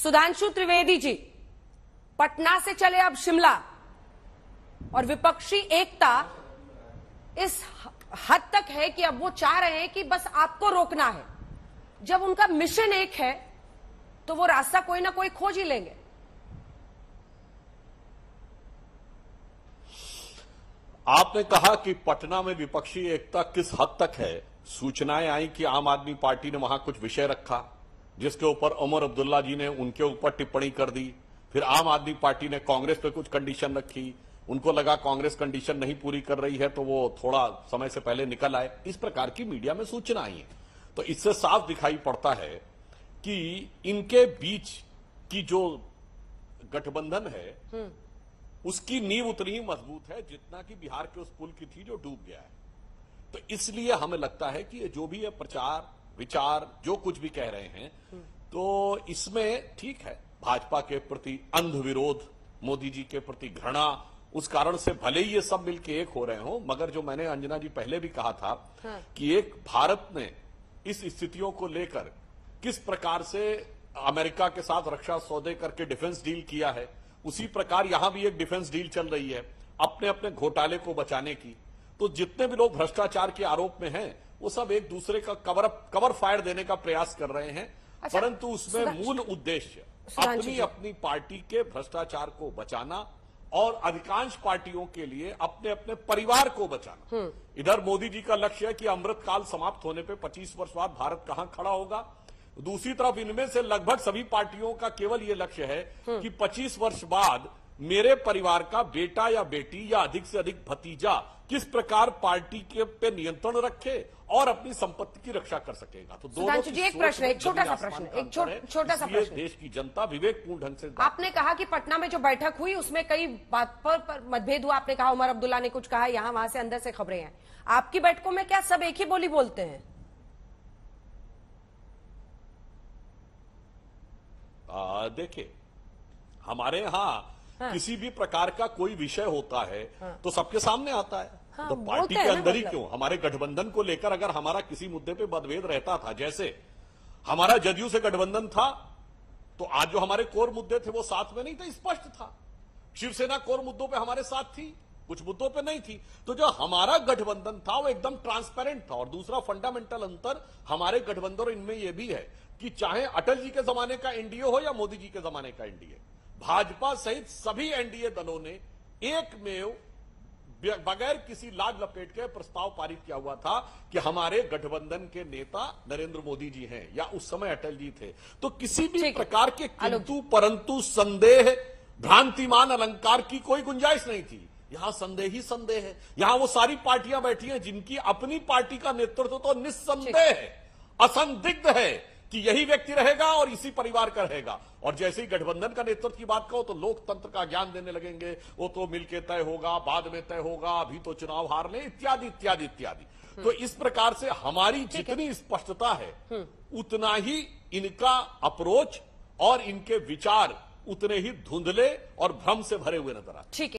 सुधांशु त्रिवेदी जी, पटना से चले अब शिमला, और विपक्षी एकता इस हद तक है कि अब वो चाह रहे हैं कि बस आपको रोकना है। जब उनका मिशन एक है तो वो रास्ता कोई ना कोई खोज ही लेंगे। आपने कहा कि पटना में विपक्षी एकता किस हद तक है। सूचनाएं आई कि आम आदमी पार्टी ने वहां कुछ विषय रखा जिसके ऊपर उमर अब्दुल्ला जी ने उनके ऊपर टिप्पणी कर दी। फिर आम आदमी पार्टी ने कांग्रेस पे कुछ कंडीशन रखी, उनको लगा कांग्रेस कंडीशन नहीं पूरी कर रही है तो वो थोड़ा समय से पहले निकल आए। इस प्रकार की मीडिया में सूचना आई है। तो इससे साफ दिखाई पड़ता है कि इनके बीच की जो गठबंधन है उसकी नींव उतनी ही मजबूत है जितना कि बिहार के उस पुल की थी जो डूब गया है। तो इसलिए हमें लगता है कि ये जो भी है प्रचार विचार जो कुछ भी कह रहे हैं तो इसमें ठीक है, भाजपा के प्रति अंध विरोध, मोदी जी के प्रति घृणा, उस कारण से भले ही ये सब मिलके एक हो रहे हो, मगर जो मैंने अंजना जी पहले भी कहा था कि एक भारत ने इस स्थितियों को लेकर किस प्रकार से अमेरिका के साथ रक्षा सौदे करके डिफेंस डील किया है, उसी प्रकार यहां भी एक डिफेंस डील चल रही है अपने अपने घोटाले को बचाने की। तो जितने भी लोग भ्रष्टाचार के आरोप में हैं वो सब एक दूसरे का कवर फायर देने का प्रयास कर रहे हैं। अच्छा, परंतु उसमें मूल उद्देश्य अपनी अपनी पार्टी के भ्रष्टाचार को बचाना और अधिकांश पार्टियों के लिए अपने अपने परिवार को बचाना। इधर मोदी जी का लक्ष्य है कि अमृतकाल समाप्त होने पे 25 वर्ष बाद भारत कहां खड़ा होगा। दूसरी तरफ इनमें से लगभग सभी पार्टियों का केवल यह लक्ष्य है कि 25 वर्ष बाद मेरे परिवार का बेटा या बेटी या अधिक से अधिक भतीजा किस प्रकार पार्टी के पे नियंत्रण रखे और अपनी संपत्ति की रक्षा कर सकेगा। तो दोनों की एक प्रश्न, एक छोटा सा प्रश्न, एक छोटा सा प्रश्न। देश की जनता विवेकपूर्ण ढंग से, आपने कहा कि पटना में जो बैठक हुई उसमें कई बात पर मतभेद हुआ। आपने कहा उमर अब्दुल्ला ने कुछ कहा, यहां वहां से अंदर से खबरें हैं। आपकी बैठकों में क्या सब एक ही बोली बोलते हैं? देखिए, हमारे यहाँ किसी भी प्रकार का कोई विषय होता है तो सबके सामने आता है। तो पार्टी के अंदर ही क्यों, हमारे गठबंधन को लेकर अगर हमारा किसी मुद्दे पे मतभेद रहता था, जैसे हमारा जदयू से गठबंधन था तो आज जो हमारे कोर मुद्दे थे वो साथ में नहीं थे, स्पष्ट था। शिवसेना कोर मुद्दों पे हमारे साथ थी, कुछ मुद्दों पे नहीं थी। तो जो हमारा गठबंधन था वो एकदम ट्रांसपेरेंट था। और दूसरा फंडामेंटल अंतर हमारे गठबंधन और इनमें यह भी है कि चाहे अटल जी के जमाने का एनडीए हो या मोदी जी के जमाने का एनडीए, भाजपा सहित सभी एनडीए दलों ने एकमेव बगैर किसी लाज लपेट के प्रस्ताव पारित किया हुआ था कि हमारे गठबंधन के नेता नरेंद्र मोदी जी हैं या उस समय अटल जी थे। तो किसी भी प्रकार के किंतु परंतु संदेह भ्रांतिमान अलंकार की कोई गुंजाइश नहीं थी। यहां संदेह ही संदेह है। यहां वो सारी पार्टियां बैठी हैं जिनकी अपनी पार्टी का नेतृत्व तो निस्संदेह है, असंदिग्ध है कि यही व्यक्ति रहेगा और इसी परिवार का रहेगा। और जैसे ही गठबंधन का नेतृत्व की बात कहो तो लोकतंत्र का ज्ञान देने लगेंगे, वो तो मिलके तय होगा, बाद में तय होगा, अभी तो चुनाव हार ले, इत्यादि इत्यादि इत्यादि। तो इस प्रकार से हमारी जितनी स्पष्टता है उतना ही इनका अप्रोच और इनके विचार उतने ही धुंधले और भ्रम से भरे हुए नजर आते हैं।